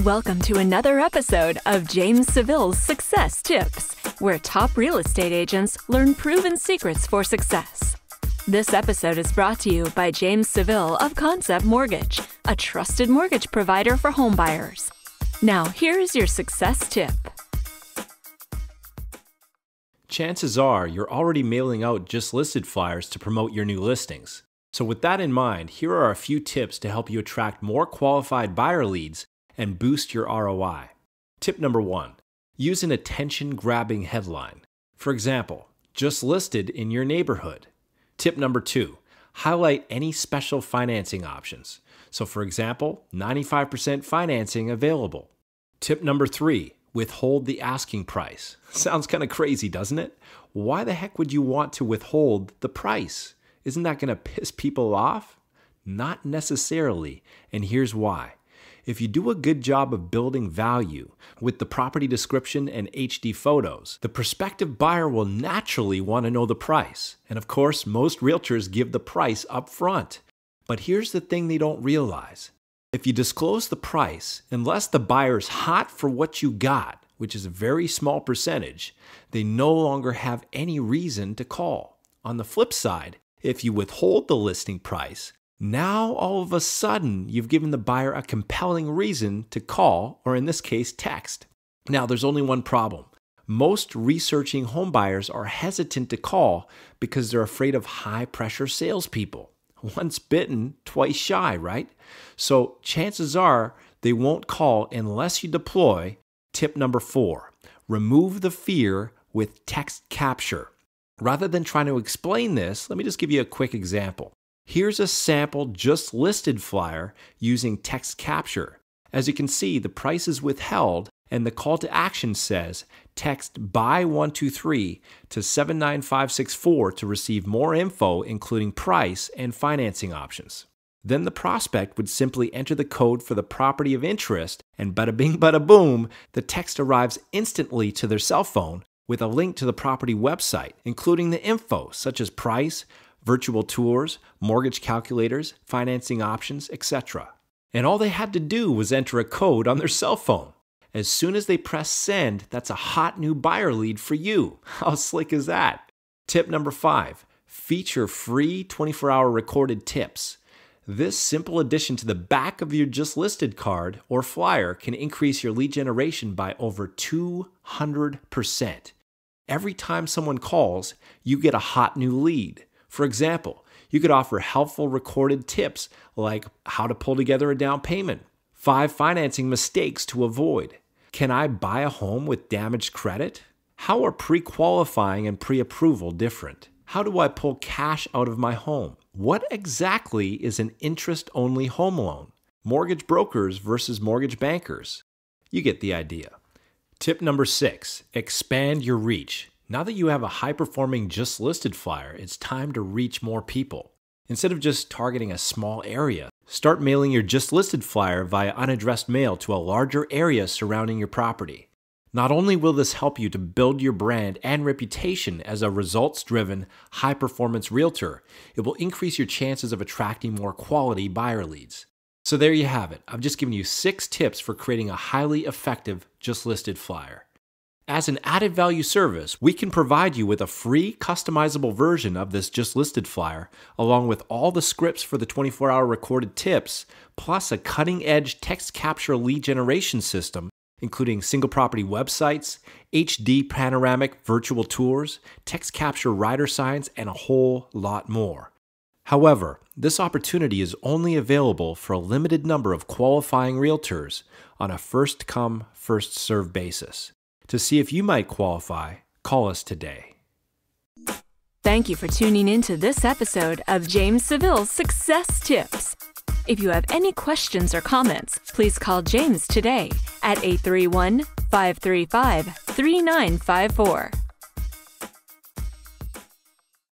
Welcome to another episode of James Saville's Success Tips, where top real estate agents learn proven secrets for success. This episode is brought to you by James Saville of Concept Mortgage, a trusted mortgage provider for home buyers. Now, here's your success tip. Chances are you're already mailing out just listed flyers to promote your new listings. So with that in mind, here are a few tips to help you attract more qualified buyer leads and boost your ROI. Tip number 1, use an attention-grabbing headline. For example, just listed in your neighborhood. Tip number 2, highlight any special financing options. So for example, 95% financing available. Tip number 3, withhold the asking price. Sounds kind of crazy, doesn't it? Why the heck would you want to withhold the price? Isn't that going to piss people off? Not necessarily, and here's why. If you do a good job of building value with the property description and HD photos, the prospective buyer will naturally want to know the price. And of course, most realtors give the price up front. But here's the thing they don't realize. If you disclose the price, unless the buyer's hot for what you got, which is a very small percentage, they no longer have any reason to call. On the flip side, if you withhold the listing price, now all of a sudden you've given the buyer a compelling reason to call, or in this case, text. Now there's only one problem. Most researching home buyers are hesitant to call because they're afraid of high-pressure salespeople. Once bitten, twice shy, right? So chances are they won't call unless you deploy tip number 4, remove the fear with text capture. Rather than trying to explain this, let me just give you a quick example. Here's a sample just listed flyer using text capture. As you can see, the price is withheld and the call to action says text buy 123 to 79564 to receive more info including price and financing options. Then the prospect would simply enter the code for the property of interest and bada bing bada boom, the text arrives instantly to their cell phone with a link to the property website, including the info such as price, virtual tours, mortgage calculators, financing options, etc. And all they had to do was enter a code on their cell phone. As soon as they press send, that's a hot new buyer lead for you. How slick is that? Tip number 5, feature free 24-hour recorded tips. This simple addition to the back of your just listed card or flyer can increase your lead generation by over 200%. Every time someone calls, you get a hot new lead. For example, you could offer helpful recorded tips like how to pull together a down payment, 5 financing mistakes to avoid. Can I buy a home with damaged credit? How are pre-qualifying and pre-approval different? How do I pull cash out of my home? What exactly is an interest-only home loan? Mortgage brokers versus mortgage bankers. You get the idea. Tip number 6, expand your reach. Now that you have a high-performing just listed flyer, it's time to reach more people. Instead of just targeting a small area, start mailing your just listed flyer via unaddressed mail to a larger area surrounding your property. Not only will this help you to build your brand and reputation as a results-driven, high-performance realtor, it will increase your chances of attracting more quality buyer leads. So there you have it. I've just given you 6 tips for creating a highly effective just listed flyer. As an added value service, we can provide you with a free customizable version of this just listed flyer, along with all the scripts for the 24-hour recorded tips, plus a cutting-edge text capture lead generation system, including single property websites, HD panoramic virtual tours, text capture rider signs, and a whole lot more. However, this opportunity is only available for a limited number of qualifying realtors on a first-come, first-served basis. To see if you might qualify, call us today. Thank you for tuning in to this episode of James Saville's Success Tips. If you have any questions or comments, please call James today at 831-535-3954.